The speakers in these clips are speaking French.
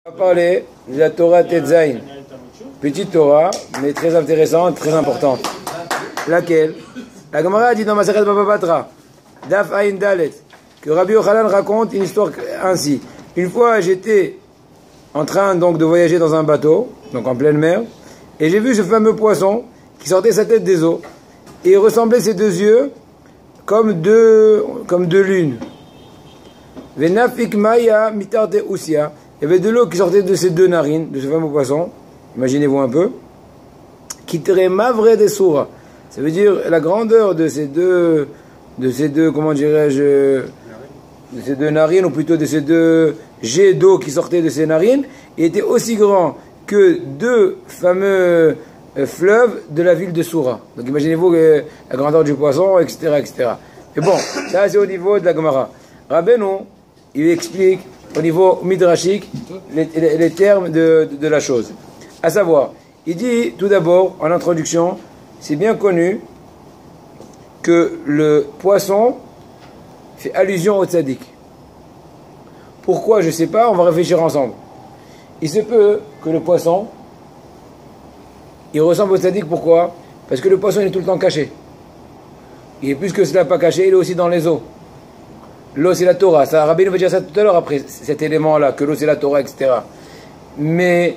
On va parler de la Torah Tetzain. Petite Torah, mais très intéressante, très importante. Laquelle? La Gemara dit dans Masechet Baba Batra, Daf Ayin Dalet, que Rabbi Yochanan raconte une histoire ainsi. Une fois, j'étais en train donc de voyager dans un bateau, donc en pleine mer, et j'ai vu ce fameux poisson qui sortait sa tête des eaux, et il ressemblait ses deux yeux comme deux lunes. Venafik Maya Mitarte Usia. Il y avait de l'eau qui sortait de ces deux narines, de ce fameux poisson. Imaginez-vous un peu. Kitere Mavre de Soura. Ça veut dire la grandeur de ces deux, comment dirais-je, de ces deux narines, ou plutôt de ces deux jets d'eau qui sortaient de ces narines, il était aussi grand que deux fameux fleuves de la ville de Soura. Donc imaginez-vous la grandeur du poisson, etc., etc. Et bon, ça c'est au niveau de la Gemara. Rabbeinu, il explique au niveau midrashique les termes de la chose. À savoir, il dit tout d'abord, en introduction, c'est bien connu que le poisson fait allusion au tzaddik. Pourquoi, je ne sais pas, on va réfléchir ensemble. Il se peut que le poisson, il ressemble au tzaddik, pourquoi? Parce que le poisson il est tout le temps caché. Il est plus que cela pas caché, il est aussi dans les eaux. L'eau c'est la Torah, ça, Rabbi nous va dire ça tout à l'heure après cet élément-là, que l'eau c'est la Torah, etc. Mais,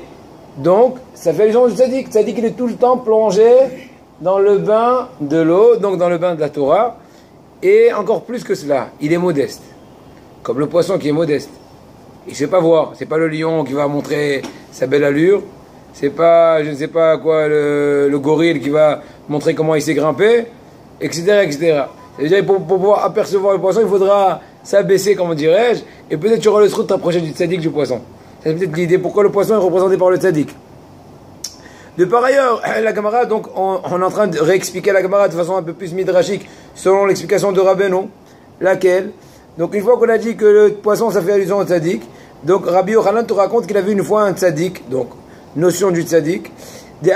donc, ça fait allusion au tzaddik. Tzaddik il est tout le temps plongé dans le bain de l'eau, donc dans le bain de la Torah, et encore plus que cela, il est modeste. Comme le poisson qui est modeste. Il ne sait pas voir, c'est pas le lion qui va montrer sa belle allure, c'est pas, je ne sais pas quoi, le gorille qui va montrer comment il s'est grimpé, etc., etc. C'est-à-dire pour pouvoir apercevoir le poisson, il faudra s'abaisser, comme dirais-je, et peut-être tu auras le trou de t'approcher du tzaddik du poisson. C'est peut-être l'idée pourquoi le poisson est représenté par le tzaddik. De par ailleurs, la Gemara, donc, on est en train de réexpliquer la Gemara de façon un peu plus midrashique, selon l'explication de Rabbeinu, laquelle, donc une fois qu'on a dit que le poisson ça fait allusion au tzaddik, donc Rabbi Yochanan te raconte qu'il a vu une fois un tzaddik, donc notion du tzaddik, donc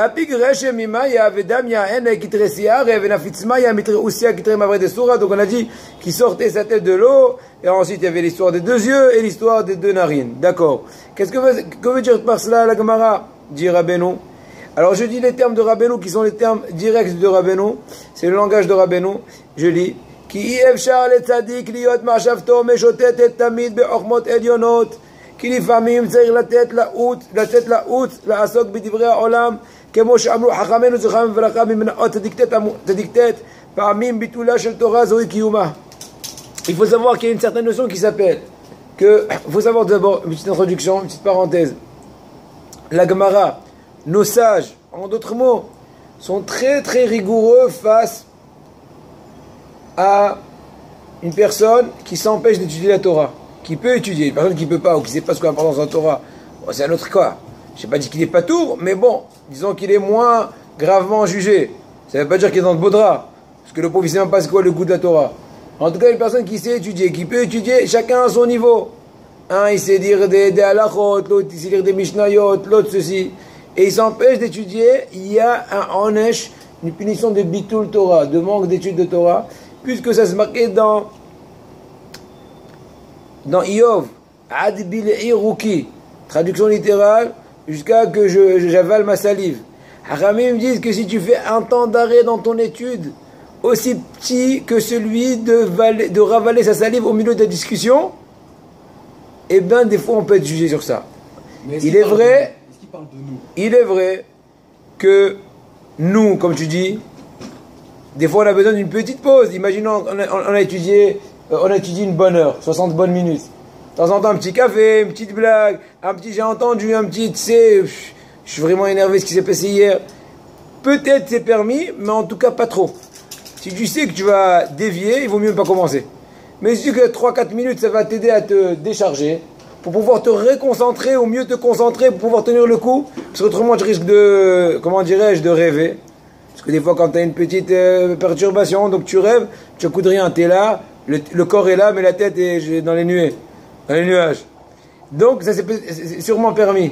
on a dit qu'il sortait sa tête de l'eau, et ensuite il y avait l'histoire des deux yeux et l'histoire des deux narines. D'accord. Qu'est-ce que veut dire par cela la Gemara? Dit Rabbeinu. Alors je dis les termes de Rabbeinu qui sont les termes directs de Rabbeinu, c'est le langage de Rabbeinu. Je lis Ki efshar le tzadik liot ma'shavto meshotetet tamid be'ochmot elyonot כי לפעמים צריך לתת לאות לעסוק בדברי העולם כמו שאמרו חכמינו זכרם לברכה ממנעות צדיקתת פעמים ביטולה של תורה זוהי קיומה. Il faut savoir qu'il y a une certaine notion qui s'appelle que, il faut savoir d'abord, une petite introduction, une petite parenthèse. La Gemara, nos sages, en d'autres mots, sont très très rigoureux face à une personne qui s'empêche d'étudier la Torah. Qui peut étudier, une personne qui ne peut pas ou qui ne sait pas ce qu'est l'importance de la Torah, bon, c'est un autre cas. Je n'ai pas dit qu'il n'est pas tour, mais bon, disons qu'il est moins gravement jugé. Ça ne veut pas dire qu'il est dans le beau drap, parce que le pauvre ne sait même pas c'est quoi le goût de la Torah. En tout cas, une personne qui sait étudier, qui peut étudier, chacun à son niveau. Un, il sait dire des halachot, l'autre, il sait dire des mishnayot, l'autre ceci. Et il s'empêche d'étudier, il y a un onesh, une punition de bitul Torah, de manque d'études de Torah, puisque ça se marquait dans Iyov, Ad bil'i ruki, traduction littérale, jusqu'à que j'avale ma salive. Haramim me disent que si tu fais un temps d'arrêt dans ton étude, aussi petit que celui de ravaler sa salive au milieu de la discussion, eh bien des fois on peut être jugé sur ça. Il est vrai que nous, comme tu dis, des fois on a besoin d'une petite pause. Imaginons on a étudié une bonne heure, 60 bonnes minutes. De temps en temps, un petit café, une petite blague, un petit j'ai entendu, un petit, tu sais, je suis vraiment énervé ce qui s'est passé hier. Peut-être c'est permis, mais en tout cas pas trop. Si tu sais que tu vas dévier, il vaut mieux pas commencer. Mais si tu sais que 3-4 minutes, ça va t'aider à te décharger, pour pouvoir te réconcentrer, ou mieux te concentrer, pour pouvoir tenir le coup, parce qu'autrement tu risques de, comment dirais-je, de rêver. Parce que des fois quand tu as une petite perturbation, donc tu rêves, tu n'as coup de rien, tu es là, le corps est là, mais la tête est dans les nuées, dans les nuages. Donc, ça c'est sûrement permis.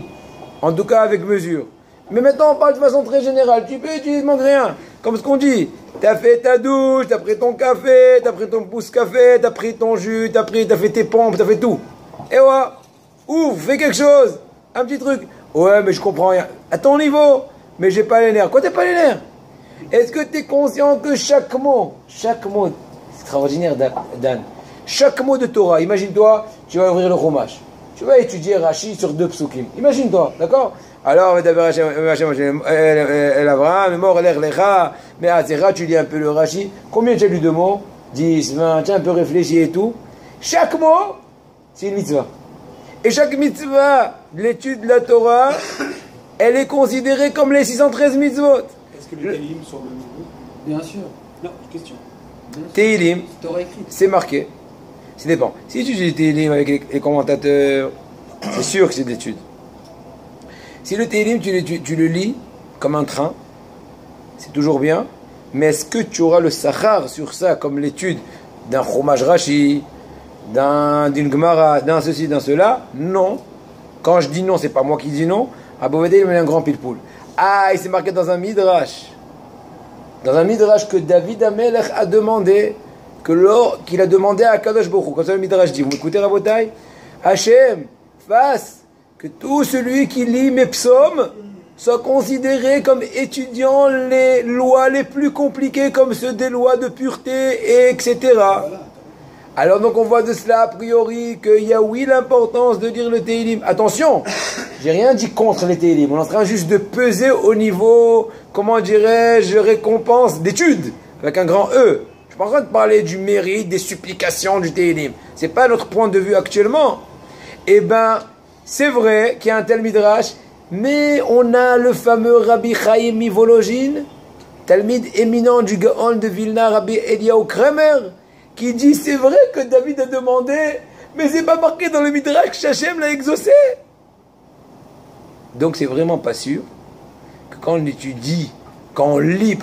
En tout cas, avec mesure. Mais maintenant, on parle de façon très générale. Tu peux utiliser, il manque rien. Comme ce qu'on dit. Tu as fait ta douche, tu as pris ton café, tu as pris ton pouce café, tu as pris ton jus, tu as fait tes pompes, tu as fait tout. Et voilà. Ouvre, fais quelque chose. un petit truc. Ouais, mais je comprends rien. À ton niveau, mais j'ai pas les nerfs. Quoi, t'as pas les nerfs? Est-ce que tu es conscient que chaque mot, c'est extraordinaire, Dan, chaque mot de Torah, imagine-toi, tu vas ouvrir le Chumash. Tu vas étudier Rashi sur 2 psukim. Imagine-toi, d'accord? Alors, El Avraham, mort, l'air, lecha, mais Azera, tu lis un peu le Rashi. Combien tu as lu de mots? 10, 20, tu as un peu réfléchi et tout. Chaque mot, c'est une mitzvah. Et chaque mitzvah, l'étude de la Torah, elle est considérée comme les 613 mitzvot. Est-ce que les Télim sont le niveau? Bien sûr. Non, question. Télim, Torah écrite. c'est marqué. Ça dépend. Si tu dis Télim avec les commentateurs, c'est sûr que c'est d'étude. Si le Télim, tu le lis comme un train, c'est toujours bien. Mais est-ce que tu auras le sachar sur ça, comme l'étude d'un Chumash Rashi, d'une Gemara, d'un ceci, d'un cela? Non. Quand je dis non, c'est pas moi qui dis non. Abou Vadé, il met un grand pile-poule. Ah, il s'est marqué dans un midrash. Dans un midrash que David Amelech a demandé, qu'il a demandé à Kadosh Baruch Hu. Quand ça le midrash dit, vous m'écoutez Rabotai? Hachem, fasse que tout celui qui lit mes psaumes soit considéré comme étudiant les lois les plus compliquées, comme ceux des lois de pureté, et etc. Alors donc on voit de cela a priori qu'il y a oui l'importance de dire le Télim. Attention, j'ai rien dit contre les Télim. On est en train juste de peser au niveau, comment dirais-je, récompense d'études, avec un grand E. Je suis pas en train de parler du mérite, des supplications du Télim. C'est pas notre point de vue actuellement. Eh ben, c'est vrai qu'il y a un tel midrash, mais on a le fameux Rabbi Chaim Mivologine, talmid éminent du Gaon de Vilna, Rabbi Eliyahu Kramer, qui dit c'est vrai que David a demandé, mais c'est pas marqué dans le midrash que Hachem l'a exaucé. Donc c'est vraiment pas sûr que quand on étudie, quand on lit,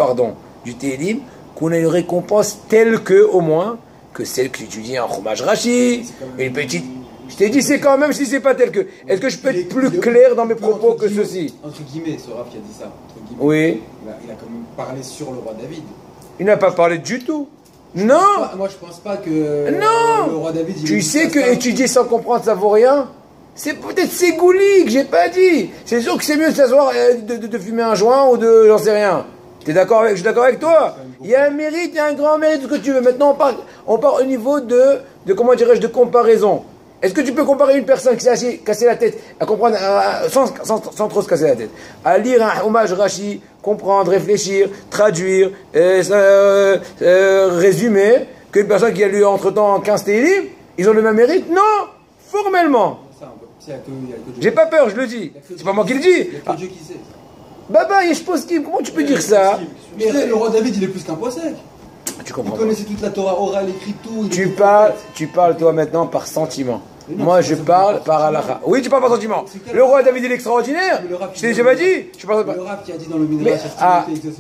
du Télim, qu'on ait une récompense telle que, au moins, que celle que tu étudies en Chumash Rashi, une petite... Je t'ai dit c'est quand même si c'est pas tel que... Est-ce que je peux être plus clair dans mes propos que ceci? Entre guillemets, ce Rav qui a dit ça, entre guillemets, Oui. il a quand même parlé sur le roi David. Il n'a pas parlé du tout. Non. Moi, je pense pas que non. le roi David... Tu sais que étudier sans comprendre, ça vaut rien. C'est peut-être ségoulique, j'ai pas dit. C'est sûr que c'est mieux de s'asseoir, de fumer un joint ou de... J'en sais rien. T'es d'accord avec... Je suis d'accord avec toi. Il y a un mérite, il y a un grand mérite, ce que tu veux. Maintenant, on part au niveau de comment dirais-je, de comparaison. Est-ce que tu peux comparer une personne qui s'est cassé la tête à comprendre, sans trop se casser la tête, à lire un hommage Rashi, comprendre, réfléchir, traduire, résumer, qu'une personne qui a lu entre-temps 15 Télim, ils ont le même mérite? Non, formellement. J'ai pas peur, je le dis. C'est pas moi qui le dis. Il y a que Dieu qui sait. Baba, Yeshposkim, comment tu peux dire ça? Mais le roi David, il est plus qu'un poissec. Tu comprends Il connaissait toute la Torah orale, écrit tout. Tu parles toi maintenant par sentiment. Non, moi je parle par halakha. Oui, tu parles par sentiment. Le roi David il est extraordinaire. Je t'ai déjà dit. Je parle pas. Le Rav qui a dit dans le Midrash.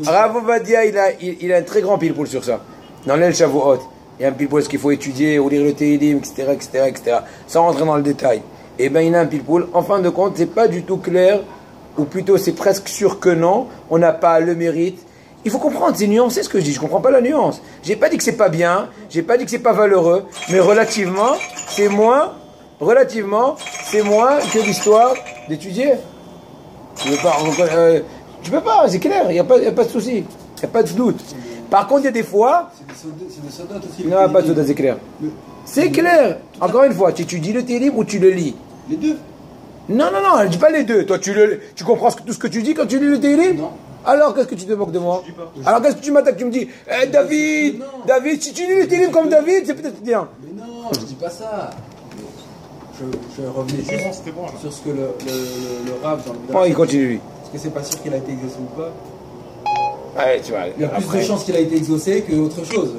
Rav Ovadia il a un très grand pile-poule sur ça. Dans l'El Shavuot, il y a un pile-poule ce qu'il faut étudier ou lire le Télim, etc. Sans rentrer dans le détail. Eh bien il a un pile-poule. En fin de compte, c'est pas du tout clair, ou plutôt c'est presque sûr que non. On n'a pas le mérite. Il faut comprendre, c'est nuancé ce que je dis, je comprends pas la nuance. J'ai pas dit que c'est pas bien, j'ai pas dit que c'est pas valeureux, mais relativement, c'est moins que l'histoire d'étudier. Tu peux pas, c'est clair, il n'y a pas de souci, il n'y a pas de doute. Par contre, il y a des fois... C'est des soldats aussi. Non, pas de doute, c'est clair. C'est clair. Encore une fois, tu étudies le Télim ou tu le lis? Les deux. Non, elle dit pas les deux. Toi, tu comprends tout ce que tu dis quand tu lis le Télim? Non. Alors, qu'est-ce que tu te moques de moi? Alors, qu'est-ce que tu m'attaques? Tu me dis, David, si tu lis le Télim comme David, c'est peut-être bien. Mais non, je dis pas ça. Je revenais juste sur ce que le Rav dans le Bon, il continue, lui. Est-ce que c'est pas sûr qu'il a été exaucé ou pas? Ouais, tu vois, il y a plus de chances qu'il a été exaucé que autre chose.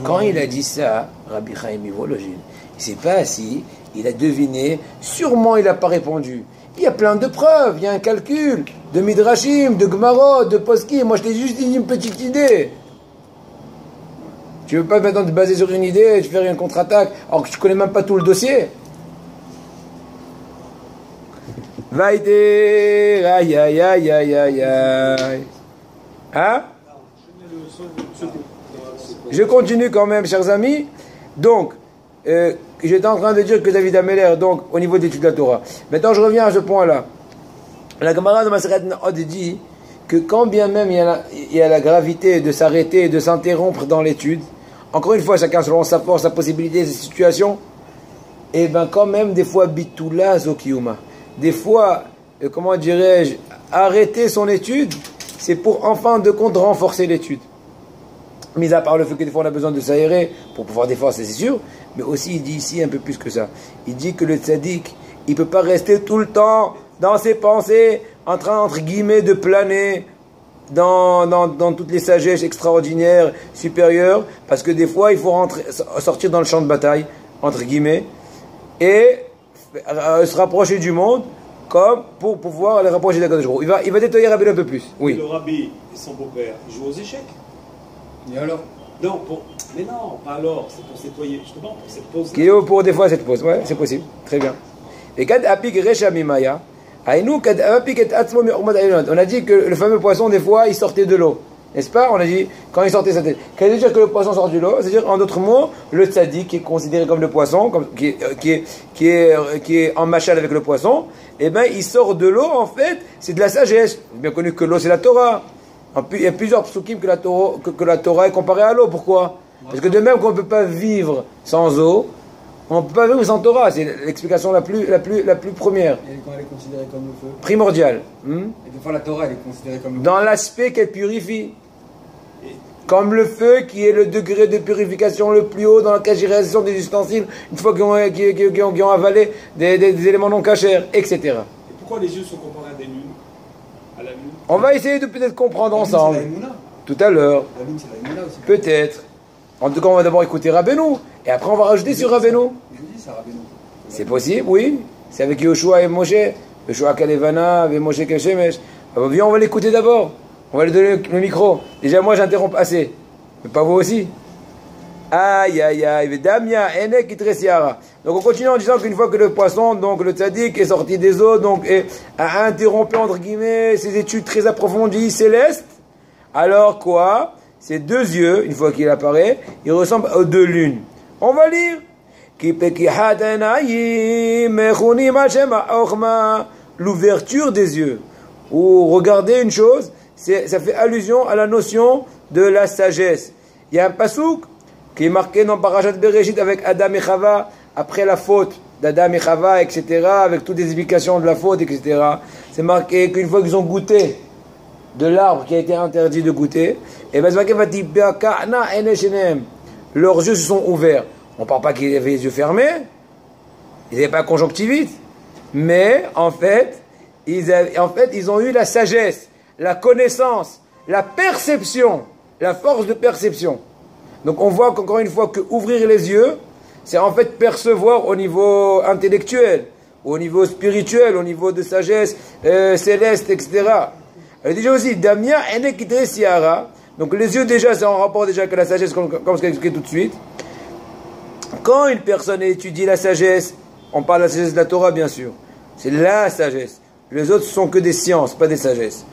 Quand il a dit ça, Rabbi Chaim Mivologine, il s'est pas assis, il a deviné, sûrement il n'a pas répondu. Il y a plein de preuves, il y a un calcul de Midrashim, de Gemarot, de Poskim. Moi, je t'ai juste dit une petite idée. Tu veux pas maintenant te baser sur une idée et te faire une contre-attaque alors que tu connais même pas tout le dossier? Vaïte, aïe, aïe, aïe, aïe, aïe, aïe. Hein? Je continue quand même, chers amis. Donc, j'étais en train de dire que David Ameller, donc au niveau d'études de la Torah. Maintenant, je reviens à ce point-là. La Gemara de Maseret Nahot dit que quand bien même il y a la gravité de s'arrêter et de s'interrompre dans l'étude, encore une fois, chacun selon sa force, sa possibilité, sa situation, et bien quand même, des fois, bitula zokiyuma. Des fois, comment dirais-je, arrêter son étude, c'est pour en fin de compte renforcer l'étude. Mis à part le fait que des fois on a besoin de s'aérer pour pouvoir défendre, c'est sûr, mais aussi il dit ici un peu plus que ça. Il dit que le tzaddik, il ne peut pas rester tout le temps dans ses pensées, en train, entre guillemets, de planer dans toutes les sagesses extraordinaires, supérieures, parce que des fois il faut sortir dans le champ de bataille, entre guillemets, et se rapprocher du monde, comme pour pouvoir les rapprocher d'Akadosh Baruch Hu. Il va détailler Rabbi un peu plus. Oui. Le rabbi et son beau-père, ils jouent aux échecs. Et alors? Non, mais non, pas alors, c'est pour nettoyer, justement, pour cette pause. Qui est pour des fois cette pause, ouais, c'est possible, très bien. Et quand apik recha mimaya, on a dit que le fameux poisson, des fois, il sortait de l'eau. N'est-ce pas? On a dit, quand il sortait sa tête. Qu'est-ce que veut dire que le poisson sort de l'eau? C'est-à-dire, en d'autres mots, le tzaddik, qui est considéré comme le poisson, qui est en machal avec le poisson, eh bien, il sort de l'eau, en fait, c'est de la sagesse. Bien connu que l'eau, c'est la Torah. Il y a plusieurs psukim que la Torah est comparée à l'eau. Pourquoi? Parce que de même qu'on ne peut pas vivre sans eau, on ne peut pas vivre sans Torah. C'est l'explication la plus première. Et quand elle est considérée comme le feu? Primordiale. Et des fois la Torah elle est considérée comme le feu. Dans l'aspect qu'elle purifie. Comme le feu qui est le degré de purification le plus haut dans la cachérisation des ustensiles, une fois qu'ils ont avalé des éléments non cachers, etc. Et pourquoi les yeux sont comparés à des lunes? À la lune? On va essayer de peut-être comprendre ensemble. La lune, c'est la Emouna. Tout à l'heure. La lune, c'est la Emouna aussi. Peut-être. En tout cas, on va d'abord écouter Rabbeinu. Et après, on va rajouter sur Rabbeinu. Je dis ça, Rabbeinu. C'est possible, oui. C'est avec Yoshua et Moshe. Yoshua Kalevana et Moshe Keshemesh. Viens, on va l'écouter d'abord. On va lui donner le micro. Déjà, moi, j'interromps assez. Mais pas vous aussi. Aïe, aïe, aïe. Damia, Enek, Itresiara. Donc, on continue en disant qu'une fois que le poisson, donc le tzaddik, est sorti des eaux, donc, et a interrompu, entre guillemets, ses études très approfondies célestes, alors quoi? Ces deux yeux, une fois qu'il apparaît, ils ressemblent aux deux lunes. On va lire. L'ouverture des yeux. Ou regarder une chose, ça fait allusion à la notion de la sagesse. Il y a un pasouk qui est marqué dans Parashat Bereshit avec Adam et Chava, après la faute d'Adam et Chava, etc., avec toutes les explications de la faute, etc. C'est marqué qu'une fois qu'ils ont goûté de l'arbre qui a été interdit de goûter, et ben leurs yeux se sont ouverts. On ne parle pas qu'ils avaient les yeux fermés, ils n'avaient pas conjonctivite, mais en fait, ils ont eu la sagesse, la connaissance, la perception, la force de perception. Donc on voit qu'encore une fois que ouvrir les yeux, c'est en fait percevoir au niveau intellectuel, au niveau spirituel, au niveau de sagesse céleste, etc. Elle dit aussi, Damia Enek Siara. Donc les yeux déjà, c'est en rapport déjà avec la sagesse, comme ce qu'a expliqué tout de suite. Quand une personne étudie la sagesse, on parle de la sagesse de la Torah, bien sûr. C'est la sagesse. Les autres sont que des sciences, pas des sagesses.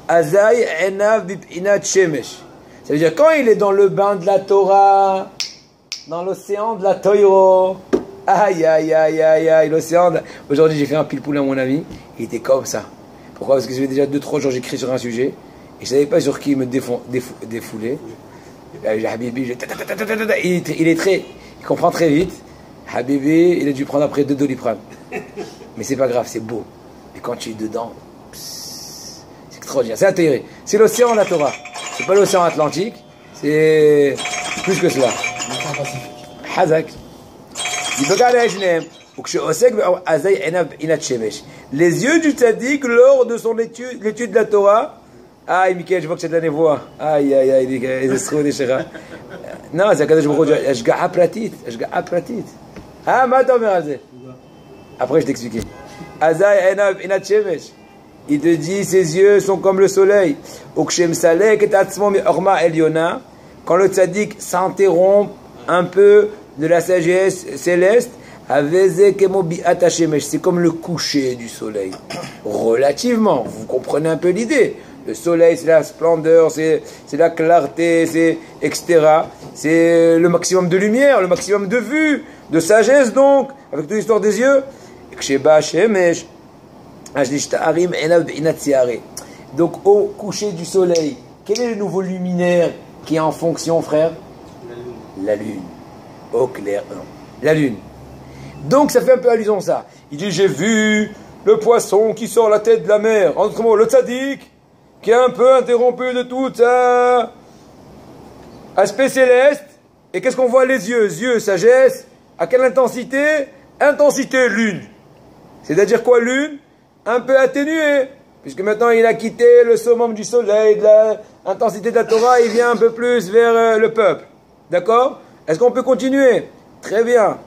Azai Enav Bipinat Shemesh. Ça veut dire quand il est dans le bain de la Torah, dans l'océan de la Toiro, aïe, aïe, aïe, aïe, aïe, l'océan. Aujourd'hui, j'ai fait un pile-poule à mon ami, il était comme ça. Pourquoi? Parce que ça fait déjà 2-3 jours j'écris sur un sujet, et je ne savais pas sur qui me défouler. Habibi, il comprend très vite. Habibi, il a dû prendre après 2 Doliprane. Mais c'est pas grave, c'est beau. Et quand tu es dedans, c'est extraordinaire. C'est intégré. C'est l'océan de la Torah. C'est pas l'océan Atlantique, c'est plus que cela. L'océan Pacifique. Hazak. Les yeux du tzaddik lors de son l'étude de la Torah. Aïe, Michael, je vois que c'est de la névoie. Aïe, aïe, aïe, les escrocs des chéras. Non, c'est Akadosh Baruch Hu. Ashga'a pratit. Ah, ma t'en après, je t'explique. Azay enav inat shemesh. Il te dit, ses yeux sont comme le soleil. Ukshem salek et atzmo mi orma eliona. Quand le tzaddik s'interrompt un peu de la sagesse céleste, c'est comme le coucher du soleil. Relativement, vous comprenez un peu l'idée. Le soleil, c'est la splendeur, c'est la clarté, c'est etc. C'est le maximum de lumière, le maximum de vue. de sagesse donc, avec toute l'histoire des yeux. Donc au coucher du soleil, quel est le nouveau luminaire qui est en fonction, frère? La lune. Au clair, non. La lune. Donc ça fait un peu allusion à ça. Il dit, j'ai vu le poisson qui sort la tête de la mer. En d'autres mots, le tzaddik, qui est un peu interrompu de tout ça. Aspect céleste. Et qu'est-ce qu'on voit les yeux? Yeux, sagesse. À quelle intensité? Intensité lune. C'est-à-dire quoi lune? Un peu atténuée. Puisque maintenant il a quitté le summum du soleil, de l'intensité de la Torah, il vient un peu plus vers le peuple. D'accord? Est-ce qu'on peut continuer? Très bien.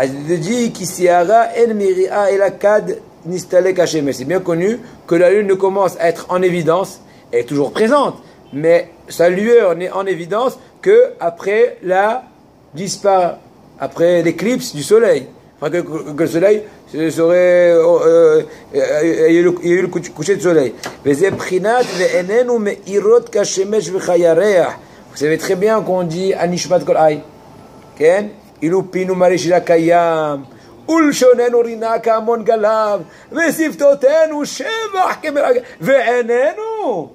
Il dit qu'Isiara en miria elakad nistale kashem. C'est bien connu que la lune ne commence à être en évidence, elle est toujours présente, mais sa lueur n'est en évidence que après après l'éclipse du soleil. Enfin, que le soleil serait il y a eu le coucher du soleil. Vous savez très bien qu'on dit Anishmat Kol Ay. Ken? Ilupinu Marishila Kayam. Ulshonenu Rinaka Amon Galam. Vesiftotenu Shevach Kemerag. Ve'enenu.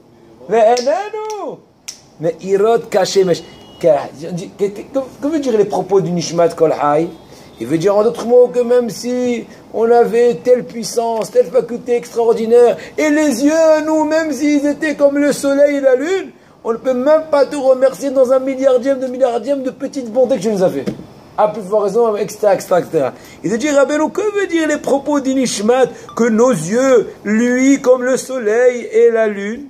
Mais Irot Kashemesh. Que veut dire les propos du Nishmat Kol Ay? Il veut dire en d'autres mots que même si on avait telle puissance, telle faculté extraordinaire, et les yeux, nous, même s'ils étaient comme le soleil et la lune, on ne peut même pas te remercier dans un milliardième de petites bontés que tu nous as fait. À plus forte raison, etc., etc., etc. Il te dit, Rabbeinu, que veut dire les propos d'Inishmat, que nos yeux, lui, comme le soleil et la lune?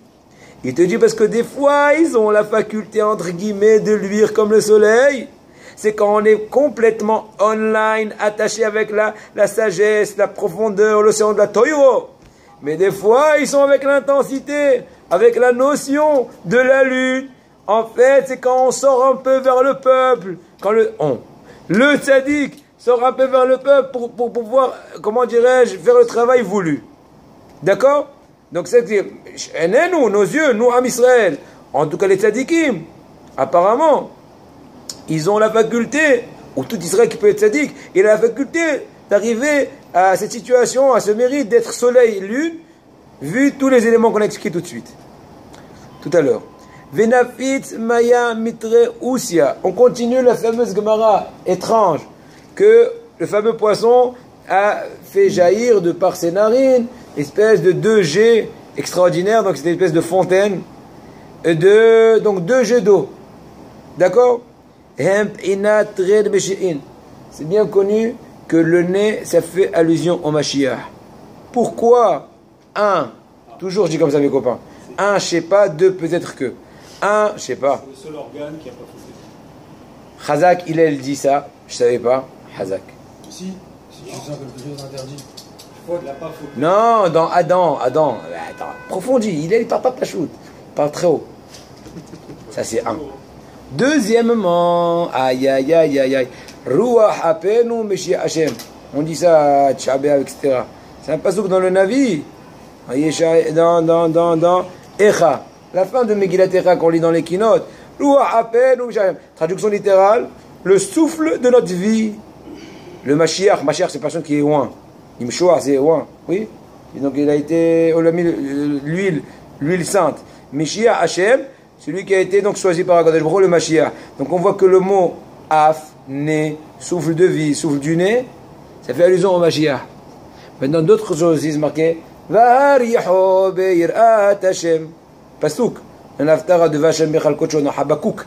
Il te dit parce que des fois, ils ont la faculté, entre guillemets, de luire comme le soleil. C'est quand on est complètement online, attaché avec la sagesse, la profondeur, l'océan de la Toiro. Mais des fois, ils sont avec l'intensité, avec la notion de la lune. En fait, c'est quand on sort un peu vers le peuple, quand le tzaddik sort un peu vers le peuple pour pouvoir, comment dirais-je, faire le travail voulu. D'accord? Donc c'est nous, nos yeux, nous, Am Israël, en tout cas les tzaddikim, apparemment, ils ont la faculté, ou tout Israël qui peut être tzaddik, il a la faculté d'arriver à cette situation, à ce mérite d'être soleil, lune, vu tous les éléments qu'on a expliqués tout de suite, tout à l'heure. Venafit maya mitre usia. On continue la fameuse Gemara étrange que le fameux poisson a fait jaillir de par ses narines, espèce de 2 jets extraordinaires, donc c'est une espèce de fontaine, donc 2 jets d'eau. D'accord? C'est bien connu que le nez, ça fait allusion au Mashiach. Pourquoi? Toujours je dis comme ça mes copains, je sais pas, 2 peut-être que. Je sais pas. C'est le seul organe qui n'a pas fauté. Chazak, il dit ça, je savais pas. Chazak. Si tu sens quelque chose d'interdit. Il n'a pas fauté. Non, dans Adam. Attends, approfondis, il parle pas de Pachout, il parle très haut. Ça c'est 1. Deuxièmement, aïe. Ruach apenu Meshiach Hashem. On dit ça à Tchabéa, etc. C'est un pasouk dans le Navi. Dans Echa. La fin de Megillat Echa qu'on lit dans les Kinot. Ruach apenu Meshiach Hashem. Traduction littérale, le souffle de notre vie. Le Mashiach, c'est personne qui est loin. Imshua, c'est loin. Oui. Et donc il a été, on a mis l'huile sainte. Meshiach Hashem. Celui qui a été donc choisi par Akadosh Baruch Hu, le Mashiach. Donc on voit que le mot af, nez, souffle de vie, souffle du nez, ça fait allusion au Mashiach. Maintenant d'autres choses disent marqué Vahariho be'irat Hashem. Pasuk. Un aftara de Vashem bechal kocho dans Habakkuk.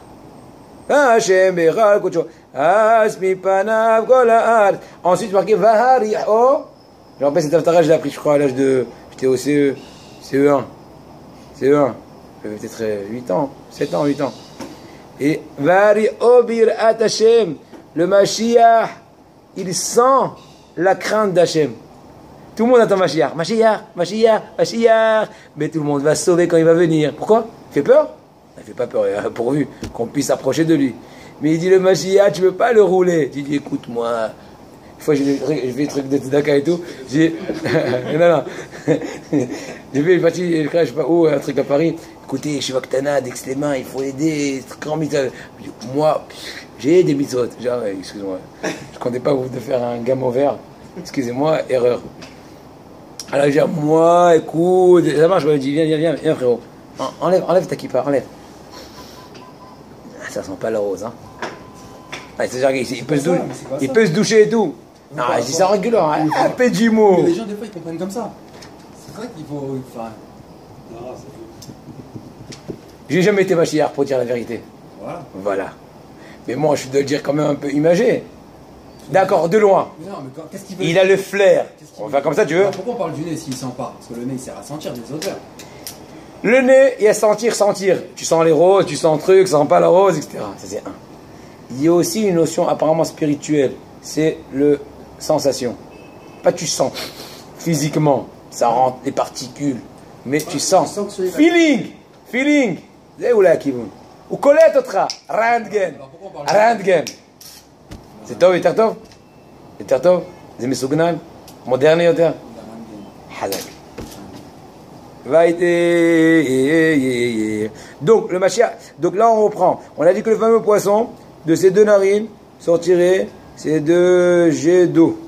Vashem bechal kocho. Asmi panav kol ha'aretz. Ensuite marqué Vahariho. Je rappelle cet aftara, je l'ai appris je crois à l'âge de, j'étais au CE1. Peut-être 8 ans, 7 ans, 8 ans. Et Vari Obir At Hashem, le Mashiach, il sent la crainte d'Hashem. Tout le monde attend Mashiach. Mais tout le monde va se sauver quand il va venir. Pourquoi? Il fait peur? Il ne fait pas peur, pourvu qu'on puisse s'approcher de lui. Mais il dit le Mashiach, tu ne veux pas le rouler. Tu dis écoute-moi. Une fois, j'ai fait des trucs de Tzedaka et tout. J'ai. non. J'ai fait une partie, je sais pas où, un truc à Paris. Écoutez, chez Vaktana, d'Aix-les-Mains, il faut aider. Moi, J'ai des mitzvot. Genre, excusez-moi, je comptais pas vous de faire un gamme vert. Excusez-moi, erreur. Alors je dis, moi, écoute, ça marche, je lui dis, viens frérot. Enlève ta kippa, enlève. Ça sent pas la rose, hein. Ah, c'est-à-dire il peut se doucher et tout. Non, je dis ça en rigolant, hein. Pédimo. Mais les gens, des fois, ils comprennent comme ça. C'est vrai qu'il faut. Enfin... Non, c'est J'ai jamais été Mashiach pour dire la vérité. Voilà. Mais moi, je dois le dire quand même un peu imagé. D'accord, de loin. Non, mais qu'est-ce qu'il veut? Il a le flair. On va faire comme ça, tu veux? Alors, pourquoi on parle du nez s'il sent pas? Parce que le nez, il sert à sentir des odeurs. Le nez, il y a sentir. Tu sens les roses, tu sens le truc, tu sens pas la rose, etc. Ça, c'est un. Il y a aussi une notion apparemment spirituelle. C'est le sensation. Pas tu sens physiquement, ça rentre les particules. Mais tu sens. Feeling. C'est où là, Kivun? Ou Colette autre. Randgen. C'est טוב, יותר טוב? יותר טוב? זה מסוגנן? מודרני יותר? חזק. Donc, le Mashiach. Donc là, on reprend. On a dit que le fameux poisson, de ces deux narines, sortirait ces deux jets d'eau.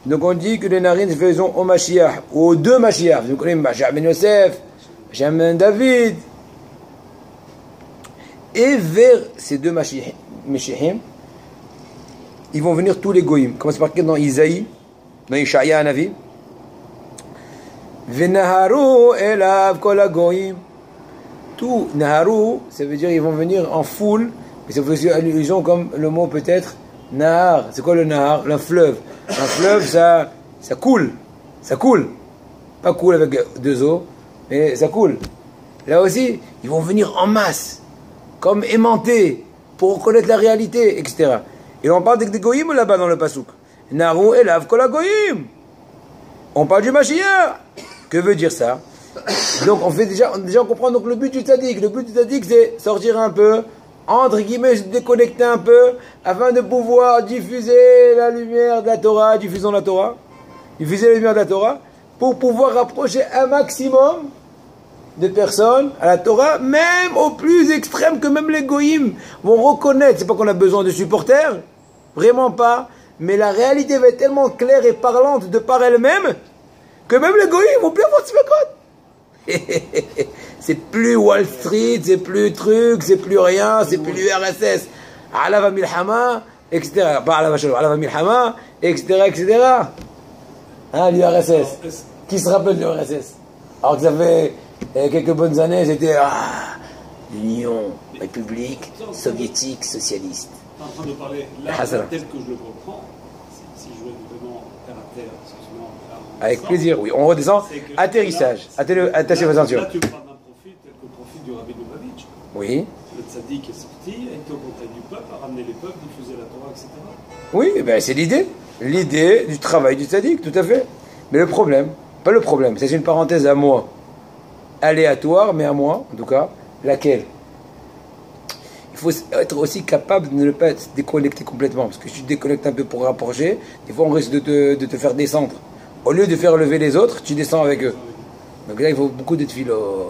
Donc on dit que les narines faisons au Mashiach, ou aux deux Mashiach. Vous connaissez Mashiach ben Yosef, Mashiach ben David. Et vers ces deux Mashiachim, ils vont venir tous les goïms. Comme c'est marqué dans Isaïe, dans Ishaïa Hanavi. Venaharu elav kol hagoyim. Tout Naharu, ça veut dire ils vont venir en foule. Mais ça fait aussi allusion comme le mot peut-être Nahar. C'est quoi le Nahar? Le fleuve. Un fleuve, ça coule. Ça coule. Pas coule avec deux eaux, mais ça coule. Là aussi, ils vont venir en masse, comme aimantés, pour reconnaître la réalité, etc. Et on parle des goïms là-bas dans le pasouk. Naharu elav kol hagoyim. On parle du Mashiach. Que veut dire ça? Donc on comprend donc le but du tzaddik. Le but du tzaddik, c'est sortir un peu, entre guillemets, se déconnecter un peu, afin de pouvoir diffuser la lumière de la Torah, diffuser la lumière de la Torah, pour pouvoir rapprocher un maximum de personnes à la Torah, même au plus extrême que même les goïms vont reconnaître. C'est pas qu'on a besoin de supporters, vraiment pas, mais la réalité va être tellement claire et parlante de par elle-même, que même les goïms vont plus avoir de spectacle. C'est plus Wall Street, c'est plus truc, c'est plus rien, c'est plus l'URSS. Alava Milhama, etc. Pas Alava Shalom, Alava Milhama, etc. etc. Hein, l'URSS. Qui se rappelle de l'URSS? Alors que ça fait quelques bonnes années, c'était l'Union République Soviétique Socialiste. Tu es en train de parler là, tel que je le comprends, si je veux vraiment terre à terre, excuse-moi. Avec plaisir, oui. On redescend. Atterrissage. Attachez vos ceintures. Là, tu parles d'un profil tel que le profil du Rabbi Lubavitch. Oui. Le tzaddik est sorti, a été au contact du peuple, a ramené les peuples, diffusé la Torah, etc. Oui, ben c'est l'idée. L'idée du travail du tzaddik, tout à fait. Mais le problème, pas le problème, c'est une parenthèse à moi. Aléatoire, mais à moi, en tout cas. Laquelle? Il faut être aussi capable de ne pas se déconnecter complètement. Parce que si tu te déconnectes un peu pour rapprocher, des fois on risque de te faire descendre. Au lieu de faire lever les autres, tu descends avec eux. Donc là, il faut beaucoup de tfilotes.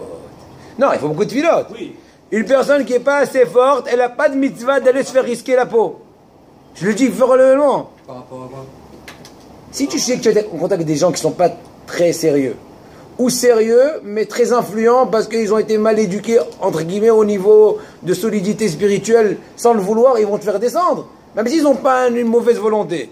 Non, il faut beaucoup de tfilotes. Oui. Une personne qui n'est pas assez forte, elle n'a pas de mitzvah d'aller se faire risquer la peau. Je le dis formellement. Par rapport à quoi? Si tu sais que tu es en contact avec des gens qui ne sont pas très sérieux, ou sérieux, mais très influents parce qu'ils ont été mal éduqués, entre guillemets, au niveau de solidité spirituelle, sans le vouloir, ils vont te faire descendre. Même s'ils n'ont pas une mauvaise volonté.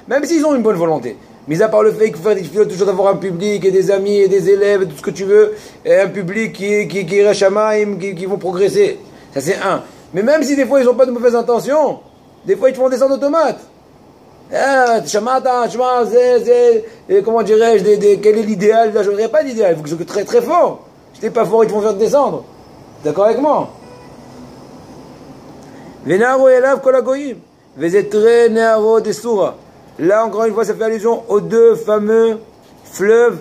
Même s'ils ont une bonne volonté. Mis à part le fait qu'il faut faire des filotes, toujours avoir un public et des amis et des élèves, et tout ce que tu veux, et un public qui est Shamaim, qui vont progresser. Ça c'est un. Mais même si des fois ils n'ont pas de mauvaises intentions, des fois ils te font descendre automate. Comment dirais-je, quel est l'idéal? Là je ne dirais pas d'idéal, il faut que je sois très très fort. Si t'es pas fort, ils te vont faire descendre. D'accord avec moi? Venaro elav kol hagoyim, vezetre nearo de Soura. Là, encore une fois, ça fait allusion aux deux fameux fleuves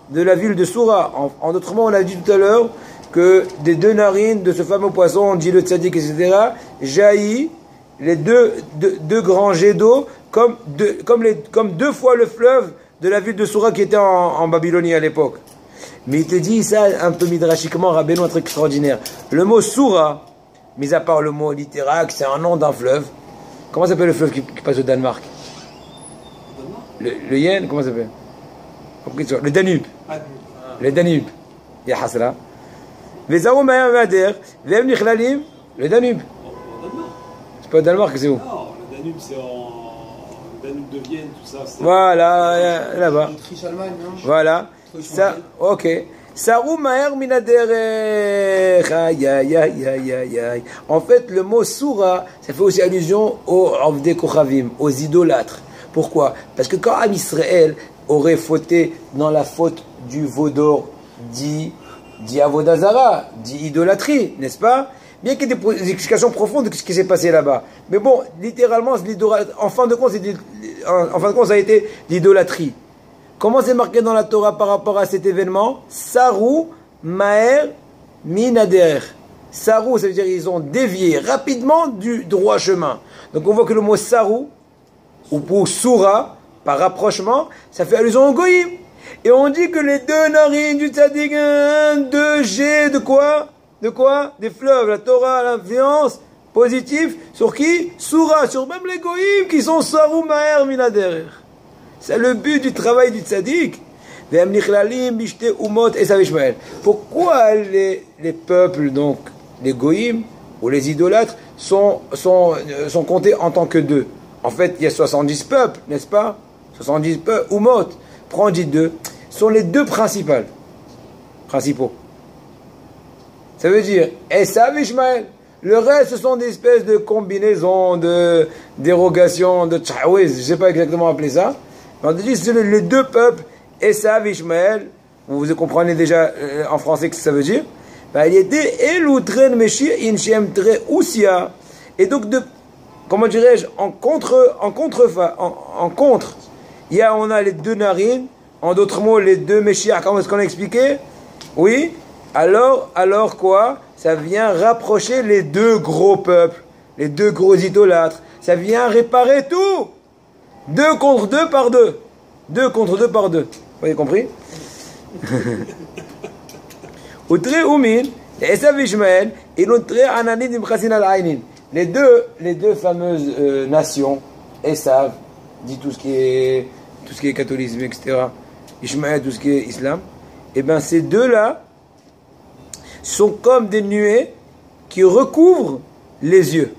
de la ville de Soura. En d'autres mots, on a dit tout à l'heure que des deux narines de ce fameux poisson, on dit le tzaddik, etc., jaillit les deux grands jets d'eau comme deux fois le fleuve de la ville de Soura qui était en Babylonie à l'époque. Mais il te dit ça un peu midrashiquement, Rabbeinu, un truc extraordinaire. Le mot Soura, mis à part le mot littéraire, c'est un nom d'un fleuve. Comment s'appelle le fleuve qui passe au Danemark? Le Yen, comment ça s'appelle? Le Danube. Le Danube. Ya hasra. Vezaou Ma'er Mader, Vem Nichlalim, le Danube. C'est pas le Danemark, c'est où? Non, le Danube, c'est le Danube de Vienne, tout ça. Voilà, là-bas. Autriche-Allemagne, non? Voilà. Ça, ok. Sarou Ma'er Minaderech. Aïe, aïe, aïe, aïe, aïe, aïe. En fait, le mot Soura, ça fait aussi allusion aux Avdei Kochavim, aux idolâtres. Pourquoi? Parce que quand Am Israël aurait fauté dans la faute du veau d'or, dit Avodazara, dit idolâtrie, n'est-ce pas? Bien qu'il y ait des explications profondes de ce qui s'est passé là-bas. Mais bon, littéralement, en fin de compte, ça a été l'idolâtrie. Comment c'est marqué dans la Torah par rapport à cet événement? Sarou Ma'er Minader. Sarou, ça veut dire qu'ils ont dévié rapidement du droit chemin. Donc on voit que le mot Sarou, ou pour Soura, par rapprochement, ça fait allusion au Goïm. Et on dit que les deux narines du tzaddik, deux jets de quoi? De quoi? Des fleuves, la Torah, l'influence positive, sur qui? Soura, sur même les Goïm qui sont Sarou Ma'er Minader. C'est le but du travail du tzaddik. Pourquoi les peuples, donc les Goïm ou les idolâtres, sont comptés en tant que deux? En fait, il y a 70 peuples, n'est-ce pas? 70 peuples, Umot, prends dit deux, sont les deux principaux. Ça veut dire, Esav et Ishmaël. Le reste, ce sont des espèces de combinaisons, de dérogations, de tchaouiz, je ne sais pas exactement appeler ça. On dit, c'est les deux peuples, Esav et Ishmaël. Vous comprenez déjà en français ce que ça veut dire. Il était Eloutren Meshir Inchem Tre Oussia. Et donc, comment dirais-je, en contre, on a les deux narines, en d'autres mots, les deux Meshiach, comment est-ce qu'on a expliqué? Oui, alors quoi? Ça vient rapprocher les deux gros peuples, les deux gros idolâtres. Ça vient réparer tout. 2 contre 2 par 2. 2 contre 2 par 2. Vous avez compris? Outre Oumin, Esav Ishmael, et l'autre Ananin Imchasin al-Ainin. Les deux fameuses nations, Esav, dit tout ce qui est catholisme, etc. Ishmael, tout ce qui est islam. Et bien ces deux-là sont comme des nuées qui recouvrent les yeux.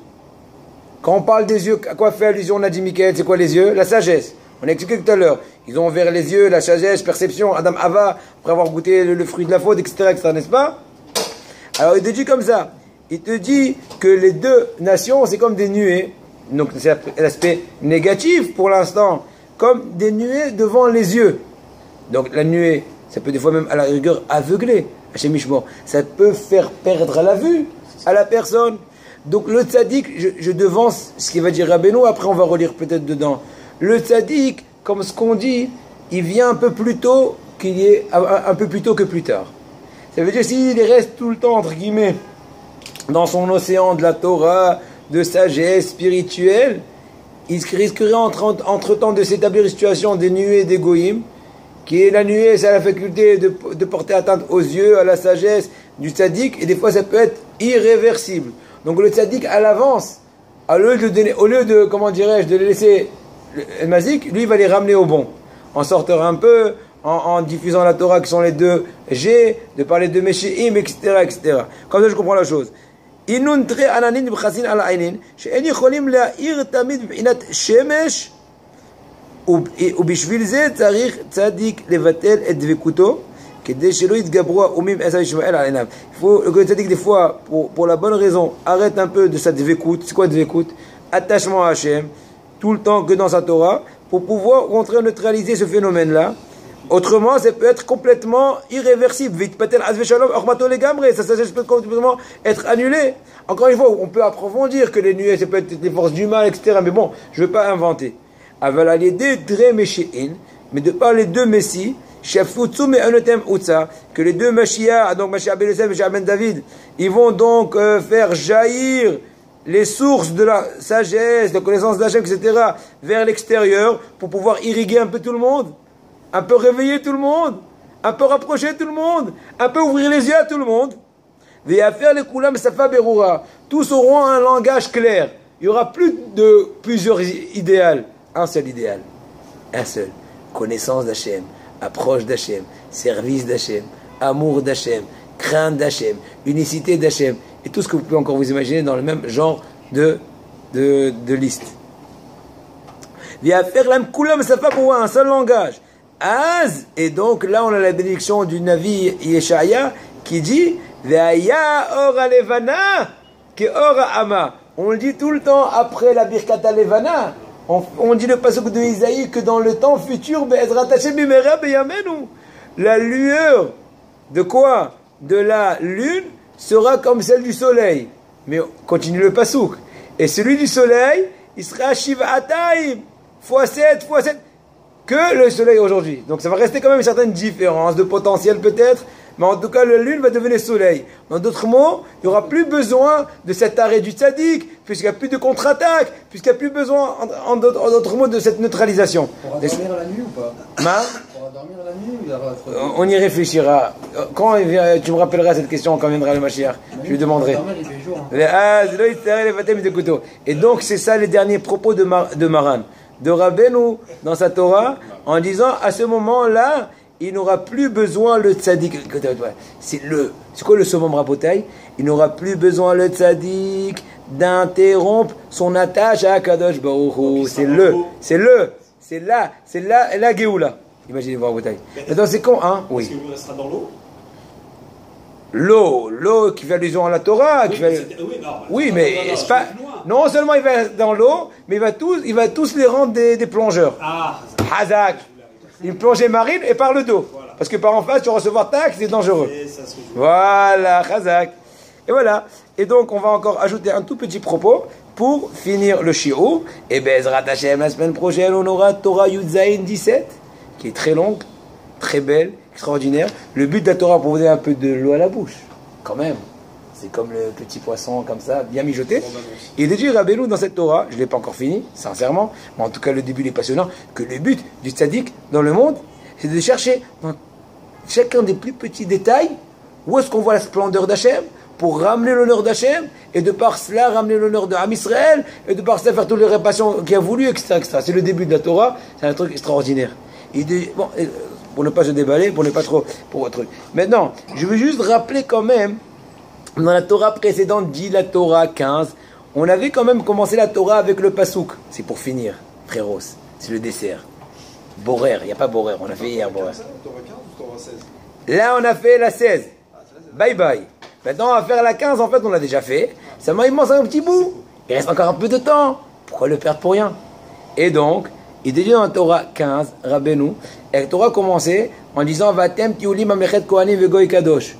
Quand on parle des yeux, à quoi fait allusion? On a dit Michael, c'est quoi les yeux? La sagesse. On a expliqué tout à l'heure. Ils ont ouvert les yeux, la sagesse, perception, Adam, Ava, après avoir goûté le fruit de la faute, etc., n'est-ce pas? Alors il te dit comme ça. Il te dit que les deux nations, c'est comme des nuées. Donc c'est l'aspect négatif pour l'instant. Comme des nuées devant les yeux. Donc la nuée, ça peut des fois même à la rigueur aveugler. Ça peut faire perdre la vue à la personne. Donc le tzaddik, je devance ce qu'il va dire Rabbeinu, après on va relire peut-être dedans. Le tzaddik, comme ce qu'on dit, il vient un peu plus tôt un peu plus tôt que plus tard. Ça veut dire s'il reste tout le temps, entre guillemets, dans son océan de la Torah, de sagesse spirituelle, il risquerait entre-temps de s'établir une situation des nuées des goïm, qui est la nuée, c'est la faculté de porter atteinte aux yeux, à la sagesse du tzaddik, et des fois ça peut être irréversible. Donc le tzaddik à l'avance, au lieu de comment dirais-je, de les laisser le mazik, lui il va les ramener au bon, en sortant un peu, en diffusant la Torah qui sont les deux G, de parler de Meshi'im, etc., etc. Comme ça je comprends la chose. Inun tre ananin b'chasin al ainin, she'en yicholim la'ir tamid b'inat shemesh, ובשביל זה צריך צדיק לבטל את דבקותו כדי שלא יתגברו האומים עשו ישמעאל על עיניו. Il faut que le tzaddik des fois, pour la bonne raison, arrête un peu de sa dvekut. C'est quoi dvekut? Attachement à Hachem, tout le temps que dans sa Torah, pour pouvoir rentrer neutraliser ce phénomène-là. Autrement, ça peut être complètement irréversible. Vite, patel azve shalom, ormato legamre, ça peut complètement être annulé. Encore une fois, on peut approfondir que les nuées, ça peut être des forces du mal, etc. Mais bon, je ne veux pas inventer. Aval al yedei dre meshi'in, mais de par les deux messies, shafutsu me'anotem utza, que les deux Mashiach, donc Mashiach ben Yosef et Mashiach ben David, ils vont donc faire jaillir les sources de la sagesse, de la connaissance d'Hachem, etc., vers l'extérieur, pour pouvoir irriguer un peu tout le monde, un peu réveiller tout le monde, un peu rapprocher tout le monde, un peu ouvrir les yeux à tout le monde. Ve'yafer le kulam safa berura. Tous auront un langage clair. Il n'y aura plus de plusieurs idéals. Un seul idéal. Un seul. Connaissance d'Hachem, approche d'Hachem, service d'Hachem, amour d'Hachem, crainte d'Hachem, unicité d'Hachem. Et tout ce que vous pouvez encore vous imaginer dans le même genre de liste. Ve'yafer lam kulam safa berura. Un seul langage. Az, et donc là on a la bénédiction du Navi Yeshaya qui dit Ve'aya ora levana ke ora ama. On le dit tout le temps après la Birkat Levana. On dit le pasuk de Isaïe que dans le temps futur, Be'ezrat Hashem bimera beyamenu. La lueur de quoi? De la lune sera comme celle du soleil. Mais continue le pasuk. Et celui du soleil, il sera Shiv'ataim, fois 7, que le soleil aujourd'hui. Donc ça va rester quand même une certaine différence de potentiel peut-être, mais en tout cas la lune va devenir soleil. En d'autres mots, il n'y aura plus besoin de cet arrêt du tzaddik, puisqu'il n'y a plus de contre-attaque, puisqu'il n'y a plus besoin, en d'autres mots, de cette neutralisation. On pourra dormir la nuit ou pas? On pourra dormir la nuit ou il y aura... On y réfléchira. Quand tu me rappelleras cette question quand viendra le Mashiach, je lui demanderai. Et donc c'est ça les derniers propos de Maran, de Rabbeinu dans sa Torah, en disant à ce moment-là, il n'aura plus besoin le tzaddik. C'est quoi le summum rabotai? Il n'aura plus besoin le tzaddik d'interrompre son attache à Kadosh Baruch Hu. C'est la Géoula. Imaginez-vous rabotai. Maintenant c'est con, hein? Oui. Parce qu'il restera dans l'eau. L'eau qui fait allusion à la Torah. Oui, mais c'est pas. Non seulement il va dans l'eau, mais il va tous les rendre des plongeurs. Ah, Hazak. Une plongée marine et par le dos. Voilà. Parce que par en face, tu vas recevoir tac, c'est dangereux. Voilà, Hazak. Et voilà. Et donc, on va encore ajouter un tout petit propos pour finir le shiur. Et Bezrat Hashem, la semaine prochaine, on aura Torah Yudzaïn 17, qui est très longue, très belle, extraordinaire. Le but de la Torah, pour vous donner un peu de l'eau à la bouche, quand même. C'est comme le petit poisson, comme ça, bien mijoté. Et de dire Rabbeinu dans cette Torah, je ne l'ai pas encore fini, sincèrement, mais en tout cas le début est passionnant, que le but du tzaddik dans le monde, c'est de chercher dans chacun des plus petits détails où est-ce qu'on voit la splendeur d'Hachem pour ramener l'honneur d'Hachem et de par cela ramener l'honneur de Am Israël et de par cela faire toutes les réparations qu'il a voulu, etc., etc. C'est le début de la Torah, c'est un truc extraordinaire. Bon, pour ne pas se déballer, pour ne pas trop pour votre truc. Maintenant, je veux juste rappeler quand même. Dans la Torah précédente, dit la Torah 15, on avait quand même commencé la Torah avec le pasouk. C'est pour finir, fréros. C'est le dessert. Borer, il n'y a pas Borer, on a fait hier Borer. Là, on a fait la 16. Bye bye. Maintenant, on va faire la 15, en fait, on l'a déjà fait. Seulement, il manque un petit bout. Il reste encore un peu de temps. Pourquoi le perdre pour rien? Et donc, il dit dans la Torah 15, Rabbeinu, et la Torah commençait en disant Vatem tiulim amlechet kohanim vegoy kadosh.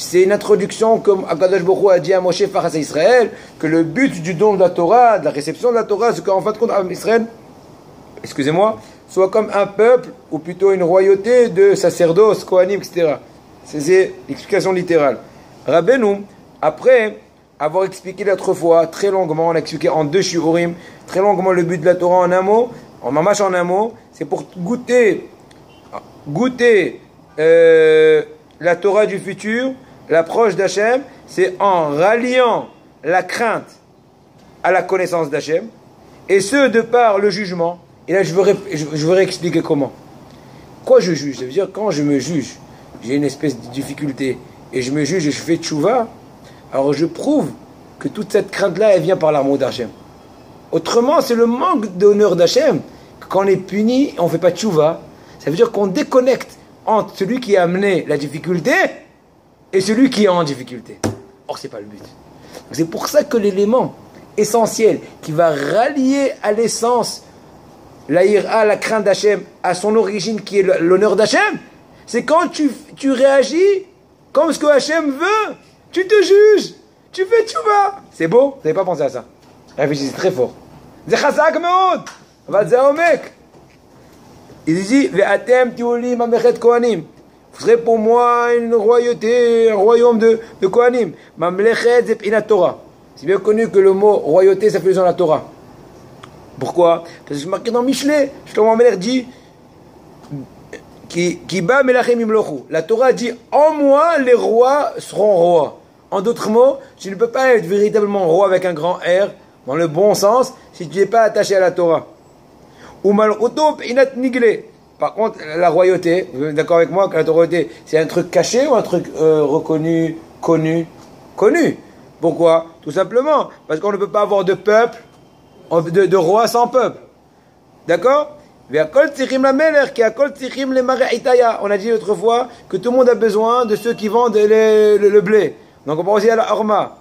C'est une introduction comme Akadosh Baruch Hu a dit à Moshe face à Israël, que le but du don de la Torah, de la réception de la Torah, c'est qu'en fin de compte, Israël, soit comme un peuple, ou plutôt une royauté de sacerdoce, kohanim, etc. C'est l'explication littérale. Rabbeinu, après avoir expliqué l'autre fois, très longuement, on a expliqué en 2 shiurim, très longuement le but de la Torah en un mot, en mamash en un mot, c'est pour goûter la Torah du futur, l'approche d'Hachem, c'est en ralliant la crainte à la connaissance d'Hachem, et ce de par le jugement. Et là, je voudrais expliquer comment. Quoi je juge? Ça veut dire quand je me juge, j'ai une espèce de difficulté, et je me juge et je fais tchouva, alors je prouve que toute cette crainte-là, elle vient par l'amour d'Hachem. Autrement, c'est le manque d'honneur d'Hachem. Quand on est puni, on ne fait pas tchouva. Ça veut dire qu'on déconnecte entre celui qui a amené la difficulté et celui qui est en difficulté. Or, ce n'est pas le but. C'est pour ça que l'élément essentiel qui va rallier à l'essence la ira, la crainte d'Hachem, à son origine qui est l'honneur d'Hachem, c'est quand tu réagis comme ce que Hachem veut, tu te juges, tu fais tchouva. C'est beau? Vous n'avez pas pensé à ça? Réfléchissez très fort. C'est chazak meod, אבל זה עומק. Il dit, Ve'atem tiulim amlechet kohanim. Vous serez pour moi une royauté, un royaume de kohanim. Mamlechet c'est p'inat Torah. C'est bien connu que le mot royauté, ça fait dans la Torah. Pourquoi? Parce que c'est marqué dans Michelet. Shlomo Ameler dit, qui ba melachem imlochu. La Torah dit, en moi les rois seront rois. En d'autres mots, tu ne peux pas être véritablement roi avec un grand R, dans le bon sens, si tu n'es pas attaché à la Torah. Ou malchuto p'inat niglé. Par contre, la royauté, vous êtes d'accord avec moi que la royauté, c'est un truc caché ou un truc reconnu, connu? Pourquoi? Tout simplement, parce qu'on ne peut pas avoir de peuple, de roi sans peuple. D'accord? On a dit autrefois que tout le monde a besoin de ceux qui vendent le blé. Donc on pense aussi à la Horma.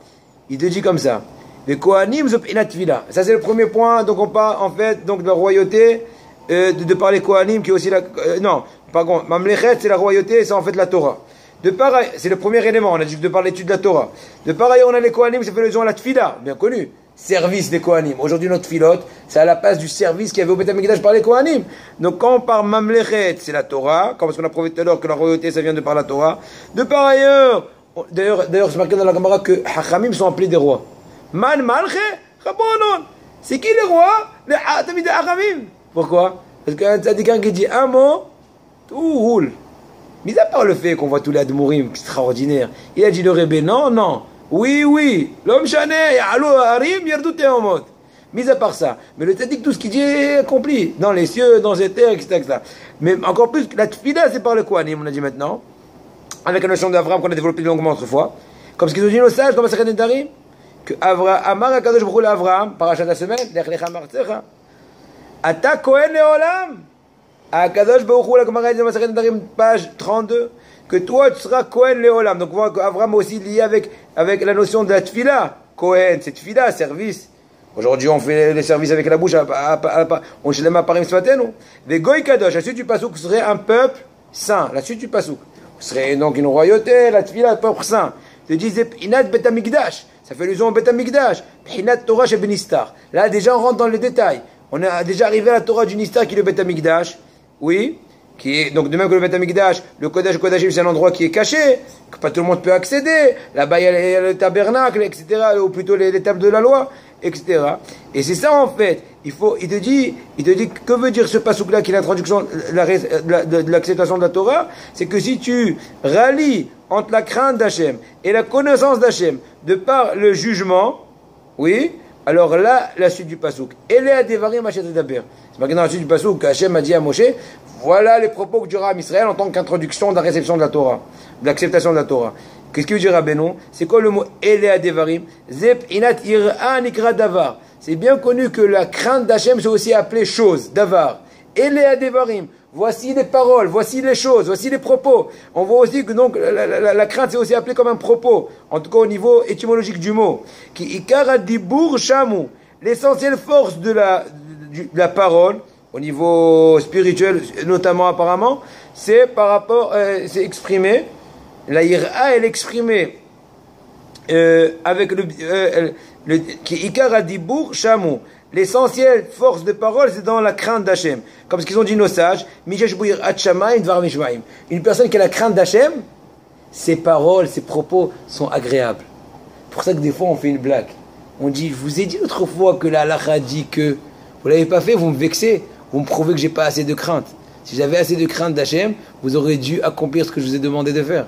Il te dit comme ça. Les Kohanim zopinat tvila. Ça c'est le premier point. Donc on parle en fait donc de la royauté, de par les Kohanim qui est aussi la... non, pardon, Mamlechet c'est la royauté et c'est en fait la Torah. De pareil, c'est le premier élément, on a dit de par l'étude de la Torah. De pareil, on a les Kohanim, ça fait allusion à la Tfila, bien connu. Service des Kohanim. Aujourd'hui, notre filote, c'est à la place du service qu'il y avait au Beth Amikdash par les Kohanim. Donc, quand on parle Mamlechet, c'est la Torah, comme parce qu'on a prouvé tout à l'heure que la royauté, ça vient de par la Torah. De par ailleurs, d'ailleurs, c'est marqué dans la Gemara que Hachamim sont appelés des rois. Man Malche, Rabonon. C'est qui les rois? Les Hachamim. Pourquoi? Parce qu'un tzadikin qui dit un mot, tout roule. Mis à part le fait qu'on voit tous les Admourim extraordinaires, il a dit le Rebbe, non. Oui, l'homme chané, allo harim, yerdou teomot. Mis à part ça, mais le tzaddik, tout ce qu'il dit est accompli, dans les cieux, dans les terres, etc. Mais encore plus, la tfila, c'est par le Kohanim, on a dit maintenant, avec la notion d'Avram qu'on a développée longuement autrefois, comme ce qu'ils ont dit nos sages dans Masechet Nedarim, que Amar HaKadosh Baruch Hu l'Avram, parachat la semaine, lech lecha martzecha, ata Kohen leolam, HaKadosh Baruch Hu, la Gemara dit dans Masechet Nedarim, page 32, que toi tu seras Kohen Leolam. Donc on voit qu'Avram aussi lié avec la notion de la Tfila. Kohen, c'est Tfila, service. Aujourd'hui on fait les services avec la bouche, on chez les maparim ce matin, non? Les Goy Kadosh, la suite du Passouk serait un peuple saint. La suite du Passouk serait donc une royauté, la Tfila, le peuple saint. Je disais Pinat Bet Amikdash, ça fait allusion au Bet Amikdash. Pinat Torah chez Benistar. Là déjà on rentre dans les détails. On est déjà arrivé à la Torah du Nistar qui est le Bet Amikdash. Oui. Qui est, donc de même que le Beth Amikdash, le Kodesh Kodashim c'est un endroit qui est caché, que pas tout le monde peut accéder, là-bas il y a le tabernacle, etc., ou plutôt les tables de la loi, etc. Et c'est ça en fait, il te dit, que veut dire ce pasouk-là qui est l'introduction de l'acceptation de la Torah? C'est que si tu rallies entre la crainte d'Hachem et la connaissance d'Hachem, de par le jugement, oui, alors là, la suite du pasouk, Elea Devarim Hachet Daber. C'est marqué dans la suite du pasouk qu'Hachem a dit à Moshe, voilà les propos que dira Israël en tant qu'introduction de la réception de la Torah, de l'acceptation de la Torah. Qu'est-ce qu'il veut dire Rabbeinu? C'est quoi le mot Elea Devarim? Zep inat ira nikra davar. C'est bien connu que la crainte d'Hachem c'est aussi appelé chose, davar. Elea Devarim. Voici les paroles, voici les choses, voici les propos. On voit aussi que donc la crainte c'est aussi appelé comme un propos, en tout cas au niveau étymologique du mot. Qui ikara dibur shamu. L'essentielle force de la parole, au niveau spirituel notamment apparemment, c'est par rapport, c'est exprimé, la ira elle est exprimée avec qui ikara dibur shamu. L'essentielle force de parole, c'est dans la crainte d'Hachem. Comme ce qu'ils ont dit nos sages, une personne qui a la crainte d'Hachem, ses paroles, ses propos sont agréables. C'est pour ça que des fois on fait une blague. On dit, je vous ai dit l'autre fois que la halakha dit que vous l'avez pas fait, vous me vexez, vous me prouvez que j'ai pas assez de crainte. Si j'avais assez de crainte d'Hachem, vous aurez dû accomplir ce que je vous ai demandé de faire.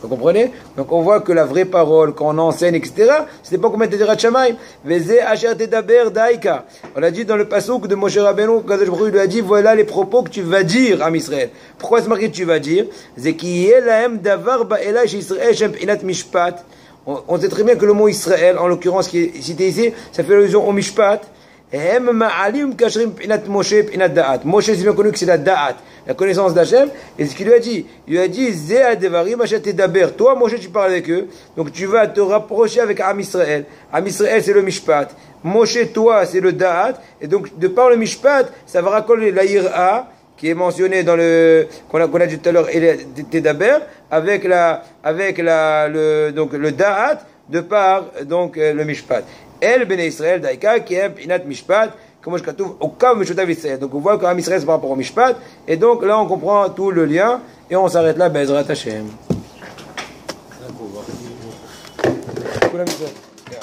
Vous comprenez? Donc on voit que la vraie parole, quand on enseigne, etc., c'est pas comme Tedirat Shamaim. Veze asher tedaber daika. On l'a dit dans le passouk de Moshe Rabbeinu, Kadosh Baruch Hu lui a dit, voilà les propos que tu vas dire à Israël. Pourquoi c'est marqué que tu vas dire? Zekiyeh lahem davar ba'elai Israël shem pinat mishpat. On sait très bien que le mot Israël, en l'occurrence qui est cité ici, ça fait allusion au mishpat. Moshe, c'est bien connu que c'est la da'at, la connaissance d'Hachem. Et ce qu'il lui a dit, toi Moshe tu parles avec eux, donc tu vas te rapprocher avec Am Israël. Am Israël c'est le mishpat, Moshe toi c'est le da'at, et donc de par le mishpat ça va racoler la ira qui est mentionné dans qu'on a dit tout à l'heure, et Tedaber, avec le da'at de par donc le mishpat. El ben Israël daika qui est pinat mishpat, comme je katouf au kav mishutav Israël. Donc on voit qu'Am Israël c'est par rapport au mishpat, et donc là on comprend tout le lien, et on s'arrête là, Bezrat Hashem.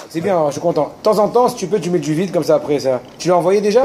C'est bien, je suis content. De temps en temps, si tu peux, tu mets du vide comme ça après ça. Tu l'as envoyé déjà?